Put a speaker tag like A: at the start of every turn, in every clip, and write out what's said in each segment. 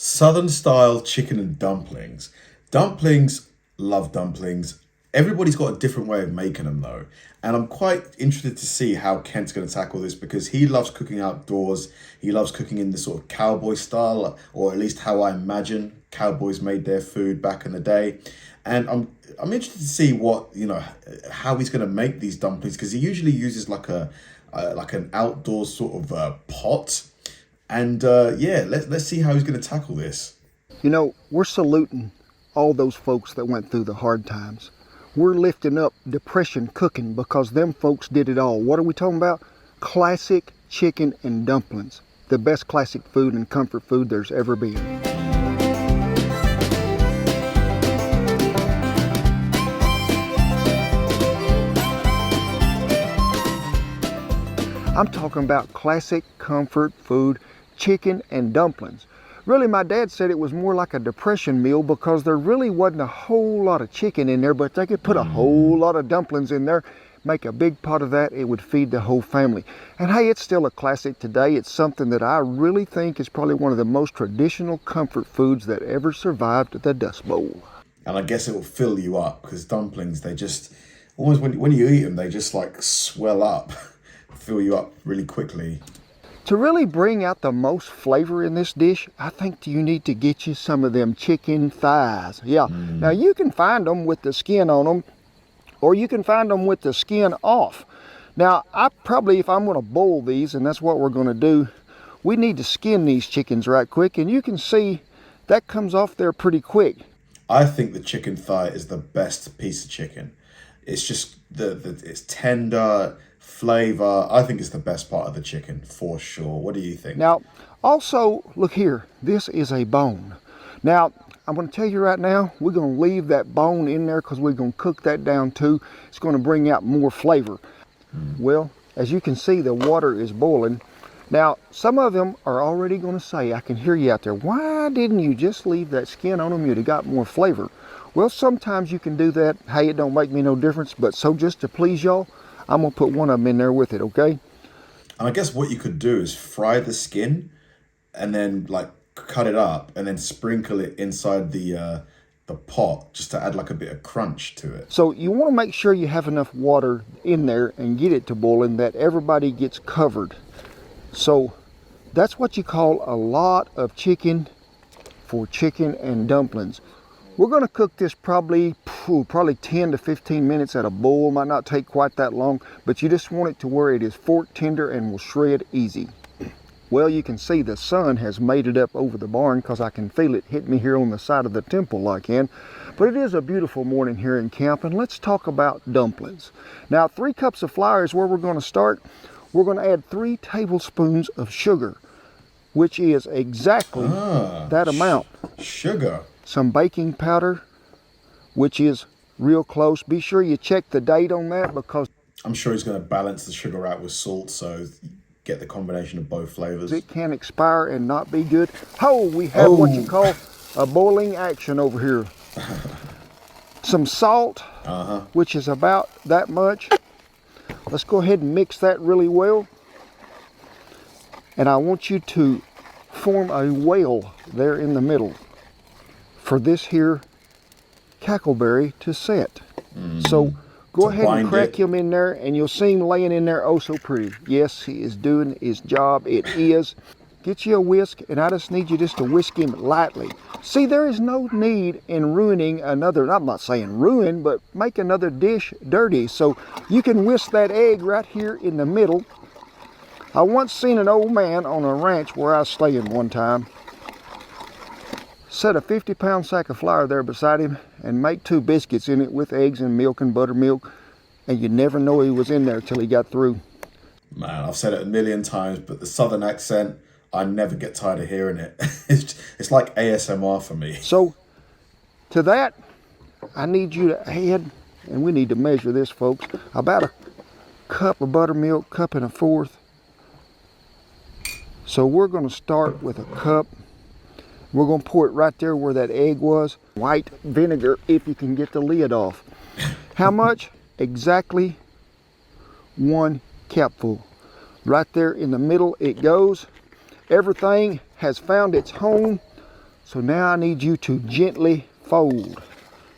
A: Southern style chicken and dumplings. Dumplings, love dumplings. Everybody's got a different way of making them though. And I'm quite interested to see how Kent's going to tackle this because he loves cooking outdoors. He loves cooking in the sort of cowboy style, or at least how I imagine cowboys made their food back in the day. And I'm interested to see what, how he's going to make these dumplings, because he usually uses like an outdoor sort of pot. And yeah, let's see how he's going to tackle this.
B: We're saluting all those folks that went through the hard times. We're lifting up depression cooking because them folks did it all. What are we talking about? Classic chicken and dumplings. The best classic food and comfort food there's ever been. I'm talking about classic comfort food, chicken and dumplings. Really, my dad said it was more like a depression meal because there really wasn't a whole lot of chicken in there, but they could put a whole lot of dumplings in there, make a big pot of that, it would feed the whole family. And hey, it's still a classic today. It's something that I really think is probably one of the most traditional comfort foods that ever survived the Dust Bowl.
A: And I guess it will fill you up because dumplings, they just, almost when you eat them, they just like swell up, fill you up really quickly.
B: To really bring out the most flavor in this dish, I think you need to get you some of them chicken thighs. Yeah, Now you can find them with the skin on them, or you can find them with the skin off. Now, if I'm gonna boil these, and that's what we're gonna do, we need to skin these chickens right quick, and you can see that comes off there pretty quick.
A: I think the chicken thigh is the best piece of chicken. It's just, it's tender, flavor. I think it's the best part of the chicken for sure. What do you think?
B: Now, also, look here, this is a bone. Now, I'm going to tell you right now, we're going to leave that bone in there because we're going to cook that down too. It's going to bring out more flavor. Well, as you can see, the water is boiling. Now, some of them are already going to say, I can hear you out there, why didn't you just leave that skin on them? You'd have got more flavor. Well, sometimes you can do that. Hey, it don't make me no difference, but so just to please y'all, I'm going to put one of them in there with it, okay?
A: And I guess what you could do is fry the skin and then like cut it up and then sprinkle it inside the pot just to add like a bit of crunch to it.
B: So you want to make sure you have enough water in there and get it to boiling that everybody gets covered. So that's what you call a lot of chicken for chicken and dumplings. We're going to cook this probably 10 to 15 minutes at a boil. Might not take quite that long, but you just want it to where it is fork tender and will shred easy. Well, you can see the sun has made it up over the barn because I can feel it hit me here on the side of the temple like in. But it is a beautiful morning here in camp, and let's talk about dumplings. Now, 3 cups of flour is where we're going to start. We're going to add 3 tablespoons of sugar, which is exactly that amount.
A: Sugar.
B: Some baking powder, which is real close. Be sure you check the date on that because
A: I'm sure he's going to balance the sugar out with salt, so get the combination of both flavors.
B: it can expire and not be good. We have what you call a boiling action over here. Some salt, which is about that much. Let's go ahead and mix that really well. And I want you to form a whale there in the middle for this here cackleberry to set. So go ahead and crack him in there, and you'll see him laying in there oh so pretty. Yes, he is doing his job. It is. Get you a whisk, and I just need you just to whisk him lightly. See, there is no need in ruining another, I'm not saying ruin, but make another dish dirty. So you can whisk that egg right here in the middle. I once seen an old man on a ranch where I was staying one time set a 50-pound sack of flour there beside him and make 2 biscuits in it with eggs and milk and buttermilk, and you'd never know he was in there till he got through.
A: Man, I've said it a million times, but the southern accent, I never get tired of hearing it. It's like ASMR for me.
B: So to that, I need you to add, and we need to measure this, folks, about a cup of buttermilk, 1 1/4 cups. So we're going to start with a cup. We're going to pour it right there where that egg was. White vinegar, if you can get the lid off. How much? Exactly 1 capful. Right there in the middle it goes. Everything has found its home. So now I need you to gently fold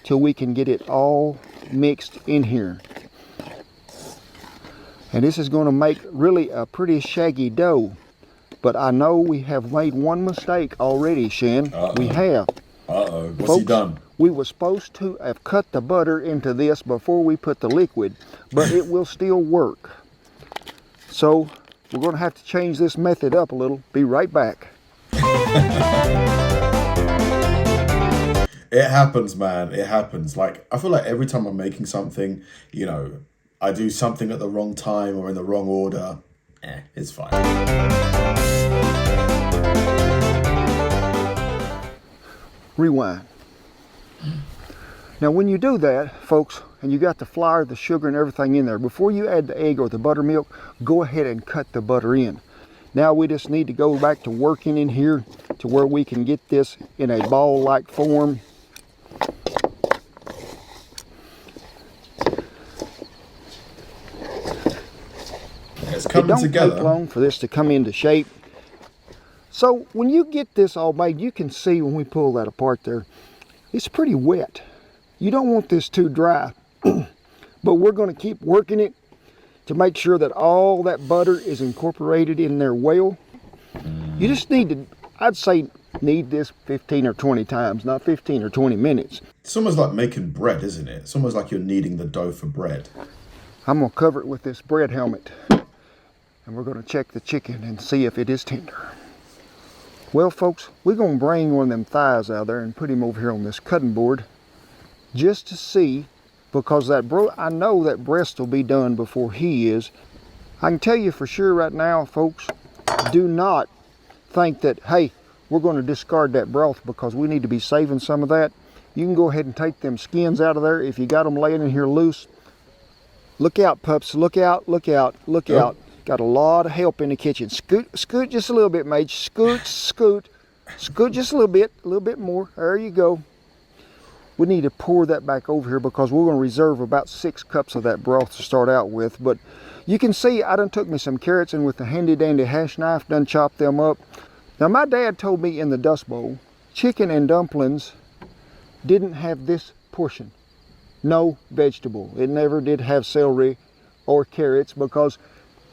B: till we can get it all mixed in here. And this is going to make really a pretty shaggy dough. But I know we have made one mistake already, Shen. We have.
A: What's
B: Folks,
A: he done?
B: We were supposed to have cut the butter into this before we put the liquid, but it will still work. So we're going to have to change this method up a little. Be right back.
A: It happens, man. It happens. Like, I feel like every time I'm making something, you know, I do something at the wrong time or in the wrong order. It's fine.
B: Rewind. Now when you do that, folks, and you got the flour, the sugar, and everything in there, before you add the egg or the buttermilk, go ahead and cut the butter in. Now we just need to go back to working in here to where we can get this in a ball-like form.
A: It's coming together.
B: It don't take long for this to come into shape. So when you get this all made, you can see when we pull that apart there, it's pretty wet. You don't want this too dry, but we're going to keep working it to make sure that all that butter is incorporated in there well. You just need to, I'd say, knead this 15 or 20 times, not 15 or 20 minutes.
A: It's almost like making bread, isn't it? It's almost like you're kneading the dough for bread.
B: I'm going to cover it with this bread helmet, and we're going to check the chicken and see if it is tender. Well, folks, we're going to bring one of them thighs out there and put him over here on this cutting board just to see, because I know that breast will be done before he is. I can tell you for sure right now, folks, do not think that, hey, we're going to discard that broth because we need to be saving some of that. You can go ahead and take them skins out of there if you got them laying in here loose. Look out, pups. Look out, look out, look out. Got a lot of help in the kitchen. Scoot just a little bit, mate. Scoot just a little bit more. There you go. We need to pour that back over here because we're going to reserve about 6 cups of that broth to start out with. But you can see I done took me some carrots and with the handy dandy hash knife done chopped them up. Now my dad told me in the Dust Bowl, chicken and dumplings didn't have this portion. No vegetable. It never did have celery or carrots because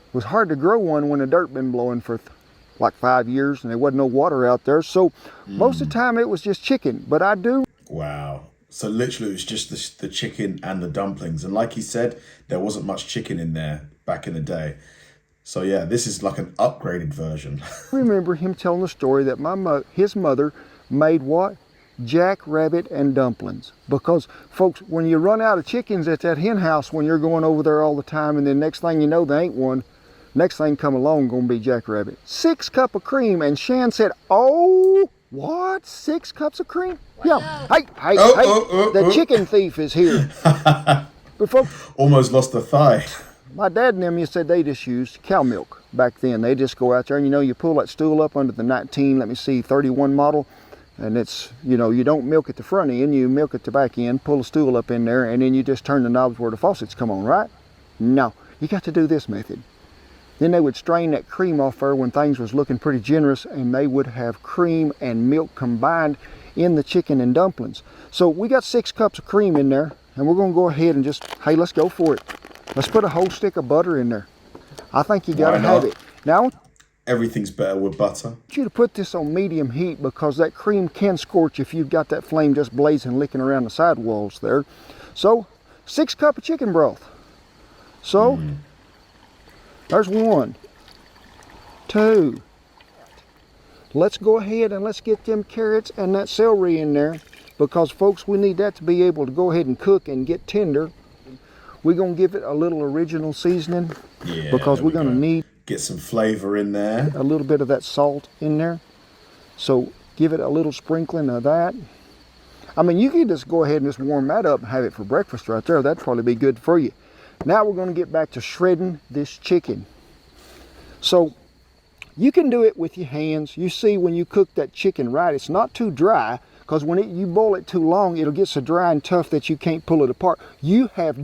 B: it was hard to grow one when the dirt been blowing for like 5 years and there wasn't no water out there. So most of the time it was just chicken. But I do.
A: Wow. So literally it was just the chicken and the dumplings. And like he said, there wasn't much chicken in there back in the day. So yeah, this is like an upgraded version.
B: I remember him telling the story that his mother made what? Jackrabbit and dumplings. Because folks, when you run out of chickens at that hen house when you're going over there all the time and then next thing you know there ain't one, next thing come along gonna be jackrabbit. 6 cups of cream, and Shan said, oh, what? 6 cups of cream? Yeah. Hey, the chicken thief is here. But folks,
A: almost lost a thigh.
B: My dad and them said they just used cow milk back then. They just go out there and you pull that stool up under the 31 model, and it's, you don't milk at the front end, you milk at the back end, pull the stool up in there, and then you just turn the knobs where the faucets come on, right? No, you got to do this method. Then they would strain that cream off there when things was looking pretty generous, and they would have cream and milk combined in the chicken and dumplings. So we got 6 cups of cream in there, and we're going to go ahead and just, hey, let's go for it. Let's put a whole stick of butter in there. I think you got to have it. Now,
A: everything's better with butter.
B: I want you to put this on medium heat because that cream can scorch if you've got that flame just blazing, licking around the side walls there. So, 6 cups of chicken broth. So, there's 1, 2. Let's go ahead and let's get them carrots and that celery in there because, folks, we need that to be able to go ahead and cook and get tender. We're going to give it a little original seasoning because we're going to need
A: get some flavor in there.
B: A little bit of that salt in there. So give it a little sprinkling of that. I mean, you can just go ahead and just warm that up and have it for breakfast right there. That'd probably be good for you. Now we're going to get back to shredding this chicken. So you can do it with your hands. You see when you cook that chicken right, it's not too dry because when you boil it too long, it'll get so dry and tough that you can't pull it apart. You have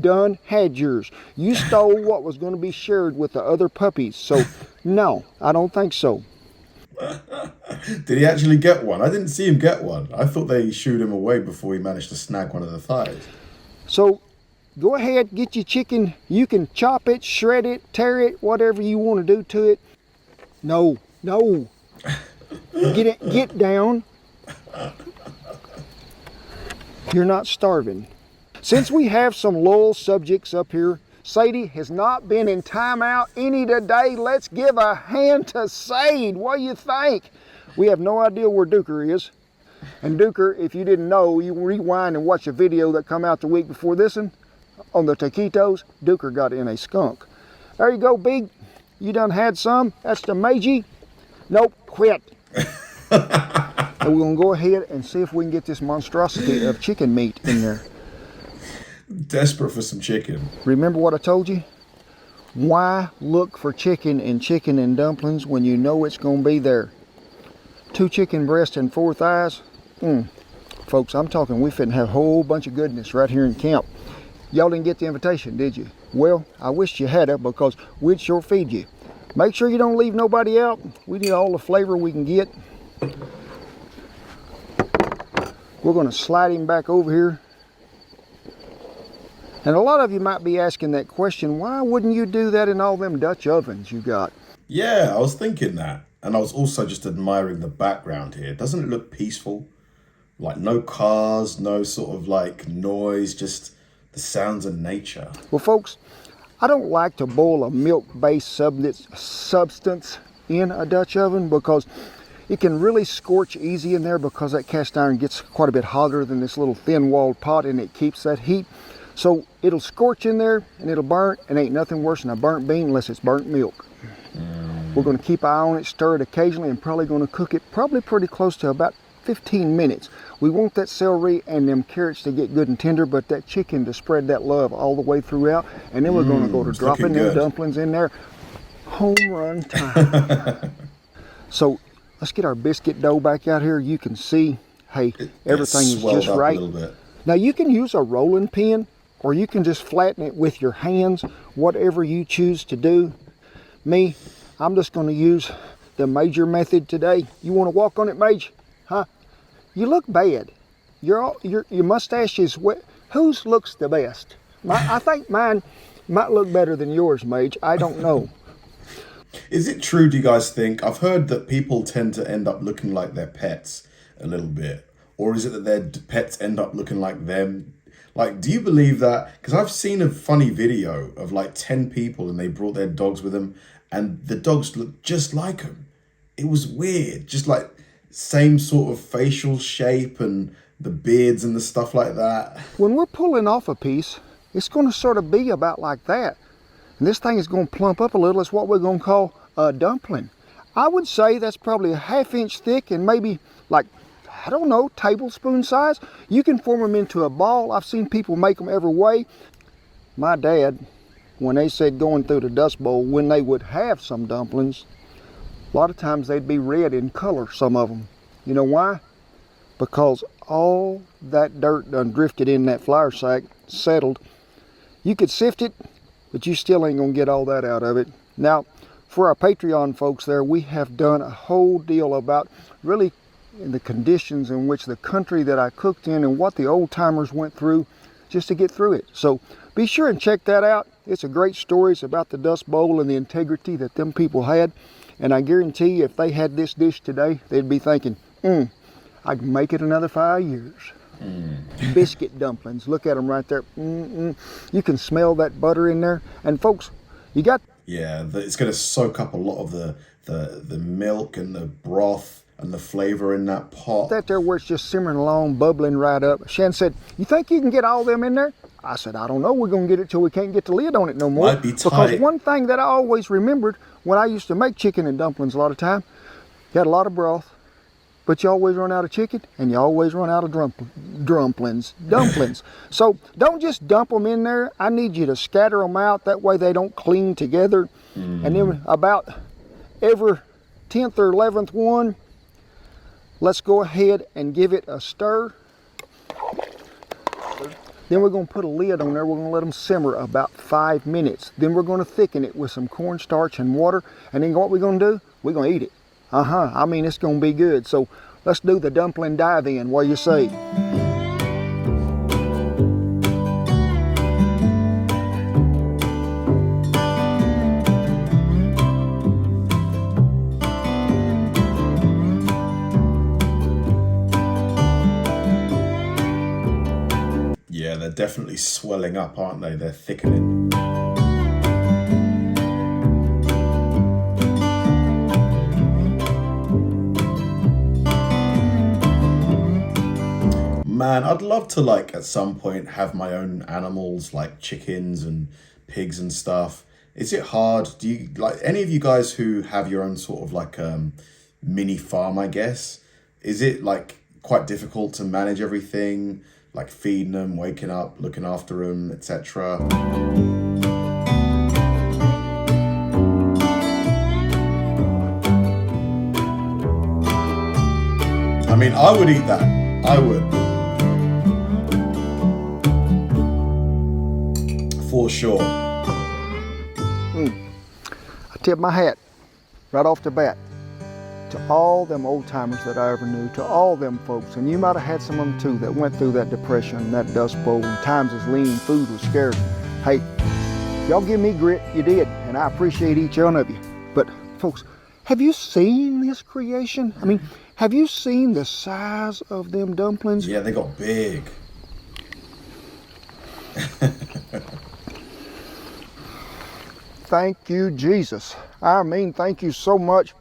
B: had yours. You stole what was going to be shared with the other puppies. So no, I don't think so.
A: Did he actually get one? I didn't see him get one. I thought they shooed him away before he managed to snag one of the thighs.
B: So go ahead, get your chicken. You can chop it, shred it, tear it, whatever you want to do to it. No. Get down. You're not starving. Since we have some loyal subjects up here, Sadie has not been in timeout any today. Let's give a hand to Sade. What do you think? We have no idea where Duker is. And Duker, if you didn't know, you rewind and watch a video that come out the week before this one on the taquitos. Duker got in a skunk. There you go, Big. You done had some. That's the Meiji. Nope, quit. And we're gonna go ahead and see if we can get this monstrosity of chicken meat in there.
A: Desperate for some chicken.
B: Remember what I told you? Why look for chicken and dumplings when you know it's gonna be there? 2 chicken breasts and 4 thighs. Folks, I'm talking we finna have a whole bunch of goodness right here in camp. Y'all didn't get the invitation, did you? Well, I wish you had it because we'd sure feed you. Make sure you don't leave nobody out. We need all the flavor we can get. We're gonna slide him back over here. And a lot of you might be asking that question, why wouldn't you do that in all them Dutch ovens you got?
A: Yeah, I was thinking that. And I was also just admiring the background here. Doesn't it look peaceful? Like no cars, no sort of like noise, just the sounds of nature.
B: Well, folks, I don't like to boil a milk-based substance in a Dutch oven because it can really scorch easy in there because that cast iron gets quite a bit hotter than this little thin-walled pot and it keeps that heat. So it'll scorch in there and it'll burn, and ain't nothing worse than a burnt bean unless it's burnt milk. We're going to keep an eye on it, stir it occasionally, and probably going to cook it probably pretty close to about 15 minutes. We want that celery and them carrots to get good and tender, but that chicken to spread that love all the way throughout. And then we're going to go to dropping them dumplings in there. Home run time. So let's get our biscuit dough back out here. You can see, hey, everything is just right. Now you can use a rolling pin, or you can just flatten it with your hands, whatever you choose to do. Me, I'm just going to use the Major method today. You want to walk on it, Mage? Huh? You look bad. Your mustache is wet. Whose looks the best? I think mine might look better than yours, Mage. I don't know.
A: Is it true, do you guys think? I've heard that people tend to end up looking like their pets a little bit. Or is it that their pets end up looking like them? Like, do you believe that? Because I've seen a funny video of like 10 people and they brought their dogs with them and the dogs looked just like them. It was weird. Just like same sort of facial shape and the beards and the stuff like that.
B: When we're pulling off a piece, it's going to sort of be about like that. And this thing is going to plump up a little. It's what we're going to call a dumpling. I would say that's probably a 1/2 inch thick and maybe like, I don't know, tablespoon size. You can form them into a ball. I've seen people make them every way. My dad, when they said going through the Dust Bowl, when they would have some dumplings, a lot of times they'd be red in color, some of them. You know why? Because all that dirt done drifted in that flour sack, settled. You could sift it, but you still ain't gonna get all that out of it. Now, for our Patreon folks there, we have done a whole deal about really the conditions in which the country that I cooked in and what the old timers went through just to get through it. So be sure and check that out. It's a great story. It's about the Dust Bowl and the integrity that them people had. And I guarantee you, if they had this dish today, they'd be thinking, I can make it another 5 years. Biscuit dumplings. Look at them right there. You can smell that butter in there. And folks, you got...
A: Yeah, it's going to soak up a lot of the milk and the broth and the flavor in that pot.
B: That there where it's just simmering along, bubbling right up. Shan said, you think you can get all them in there? I said, I don't know. We're going to get it till we can't get the lid on it no more.
A: Might be tight.
B: Because one thing that I always remembered when I used to make chicken and dumplings a lot of time, you had a lot of broth, but you always run out of chicken and you always run out of dumplings. So don't just dump them in there. I need you to scatter them out. That way they don't cling together. And then about every 10th or 11th one, let's go ahead and give it a stir. Then we're going to put a lid on there. We're going to let them simmer about 5 minutes. Then we're going to thicken it with some cornstarch and water. And then what we're going to do, we're going to eat it. I mean, it's gonna be good. So let's do the dumpling dive in. What do you say?
A: Yeah, they're definitely swelling up, aren't they? They're thickening. Man, I'd love to, like, at some point have my own animals, like chickens and pigs and stuff. Is it hard? Do you, like, any of you guys who have your own sort of like mini farm, I guess, is it like quite difficult to manage everything, like feeding them, waking up, looking after them, etc.? I mean, I would eat that. I would. For sure.
B: I tip my hat right off the bat to all them old timers that I ever knew, to all them folks, and you might have had some of them too that went through that depression, that dust bowl, and times was lean, food was scarce. Hey, y'all give me grit, you did, and I appreciate each one of you. But folks, have you seen this creation? I mean, have you seen the size of them dumplings?
A: Yeah, they got big.
B: Thank you, Jesus. I mean, thank you so much.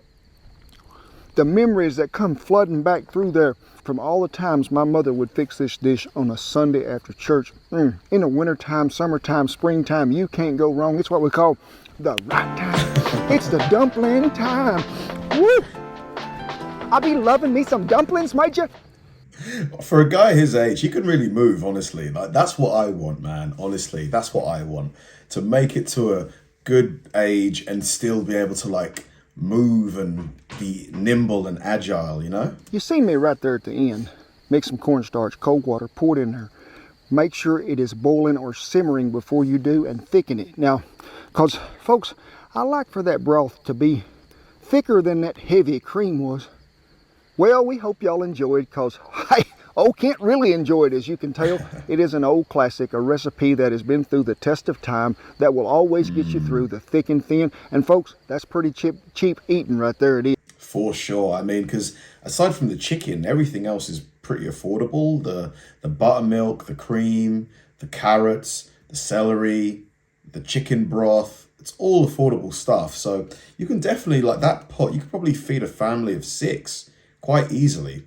B: The memories that come flooding back through there from all the times my mother would fix this dish on a Sunday after church. In the wintertime, summertime, springtime, you can't go wrong. It's what we call the right time. It's the dumpling time. Woo! I be loving me some dumplings, might you?
A: For a guy his age, he can really move, honestly. Like, that's what I want, man. Honestly, that's what I want. To make it to a good age and still be able to, like, move and be nimble and agile, you know?
B: You see me right there at the end. Make some cornstarch, cold water, pour it in there. Make sure it is boiling or simmering before you do, and thicken it. Now, because, folks, I like for that broth to be thicker than that heavy cream was. Well, we hope y'all enjoyed, because, hey, Kent really enjoyed, as you can tell. It is an old classic, a recipe that has been through the test of time, that will always get you through the thick and thin. And folks, that's pretty cheap eating right there, it is.
A: For sure. I mean, because aside from the chicken, everything else is pretty affordable. The buttermilk, the cream, the carrots, the celery, the chicken broth. It's all affordable stuff. So you can definitely, like, that pot, you could probably feed a family of 6 quite easily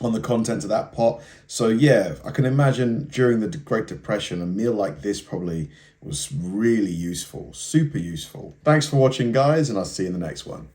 A: on the content of that pot. So yeah, I can imagine during the Great Depression, a meal like this probably was really useful, super useful. Thanks for watching, guys, and I'll see you in the next one.